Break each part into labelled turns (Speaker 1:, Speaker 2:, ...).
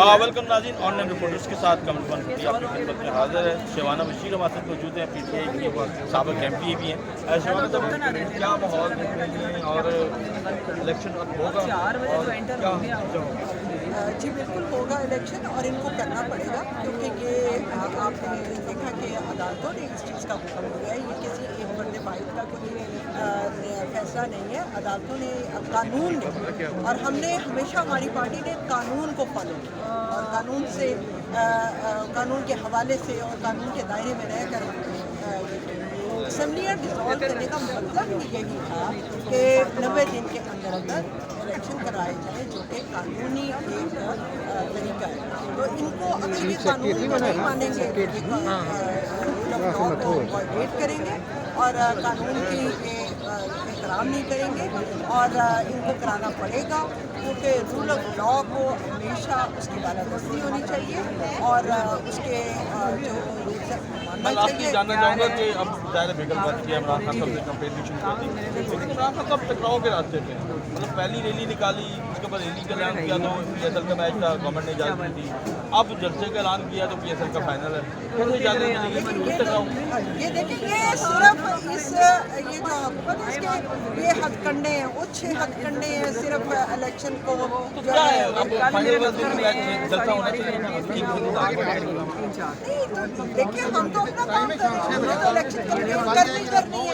Speaker 1: Welcome नाज़रीन, online reporters के साथ कमल वन आपकी खिदमत में हाजिर है। शिवाना बशीर हमारे साथ मौजूद हैं, PTI की साबिक़ MP भी हैं। शिवाना साहब, क्या माहौल देख रही हैं और इलेक्शन अब होगा और क्या
Speaker 2: जी बिल्कुल होगा इलेक्शन और इनको करना पड़ेगा, क्योंकि ये आपने देखा कि अदालतों ने इस चीज़ का हुक्म दिया है। ये किसी एक फर्द वाहिद का कोई फैसला नहीं है, अदालतों ने कानून ने, और हमने हमेशा हमारी पार्टी ने कानून को फॉलो किया और कानून से कानून के हवाले से और कानून के दायरे में रहकर असम्बलियाँ डिसॉल्व करने का मतलब ही यही था कि 90 दिन के अंदर अंदर इलेक्शन कराए जाए, जो कि कानूनी एक तरीका है। तो इनको अभी भी कानून को नहीं मानेंगे, तो वायलेट करेंगे और कानून की एहतराम नहीं करेंगे और इनको कराना पड़ेगा, क्योंकि रूल ऑफ लॉ को हमेशा उसकी बालादस्ती होनी चाहिए और उसके जो
Speaker 1: मैं आपसे जानना चाहूँगा कि अब ज़ाहिर बिगल बन के इमरान खान साहब ने कैंपेन भी शुरू कर दी, लेकिन इमरान खान साहब टकराव के रास्ते पे मतलब पहली रैली निकाली, उसके बाद रैली का ऐलान किया तो PSL का मैच था, गवर्नमेंट ने इजाज़त दी, अब जलसे का ऐलान किया तो PSL का फाइनल है। कैसे इजाज़त मिलेगी टकराव?
Speaker 2: ये देखिए, ये सिर्फ इस ये जो हुकूमत है इसके ये हथकंडे हैं, उच्च हथकंडे हैं सिर्फ इलेक्शन को जो
Speaker 1: क्या
Speaker 2: है।
Speaker 1: है अब फाइनल जलसा होना चाहिए?
Speaker 2: देखिए, हम तो अपना काम कर रहे हैं, हमें तो इलेक्शन करनी है।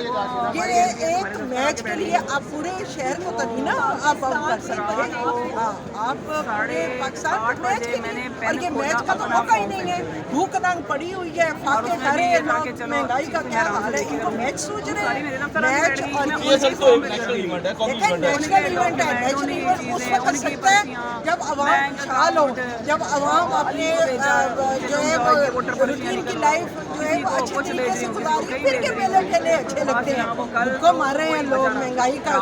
Speaker 2: ये एक मैच के लिए आप पूरे शहर को तो नहीं ना आप कर सकते हैं। आप पूरे पाकिस्तान मैच के लिए, और ये मैच का तो मौका ही नहीं है। भूख नंग पड़ी हुई है, फाके डरे लोग, महंगाई का क्या हाल है, इनको मैच सूझ रहे हैं। मैच और
Speaker 1: PSL तो एक नेशनल इवेंट है, कौमी इवेंट है।
Speaker 2: नेशनल इवेंट है। नेशनल इवेंट उस वक्त सकता है जब अवाम खुशहाल हो, जब अवाम अपने जो है वो रूटीन की लाइफ जो है वो अच्छे तरीके से गुजारी, फिर के मेले ठेले अच्छे लगते हैं। उनको मार रहे हैं लोग, महंगाई का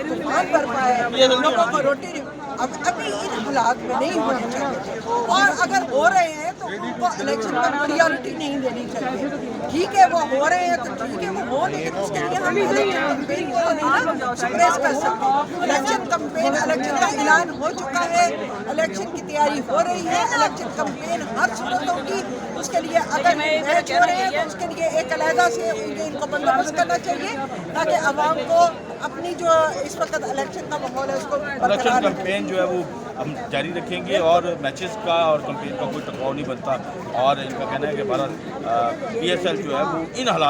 Speaker 2: तूफान बरपा है, लोगों को रोटी अभी इन हालात में नहीं होने चाहिए, और अगर हो रहे हैं तो उनको इलेक्शन में प्रायोरिटी नहीं देनी चाहिए। ठीक है, वो हो रहे हैं तो ठीक है, वो हो, लेकिन उसके लिए हम इलेक्शन कैंपेन को तो नहीं ना सप्रेस कर सकते। इलेक्शन कैंपेन, इलेक्शन का ऐलान हो चुका है, इलेक्शन की तैयारी हो रही है, इलेक्शन कैंपेन हर सूरत होगी। उसके लिए अगर मैच हो रहे हैं तो उसके लिए एक अलहदा से इनको बंदोबस्त करना चाहिए, ताकि आवाम को अपनी जो इस वक्त इलेक्शन का माहौल है उसको
Speaker 1: इलेक्शन कैंपेन जो है वो हम जारी रखेंगे और मैचेस का और कैंपेन का कोई टकराव नहीं बनता। और इनका कहना है कि भारत PSL जो है वो इन हालात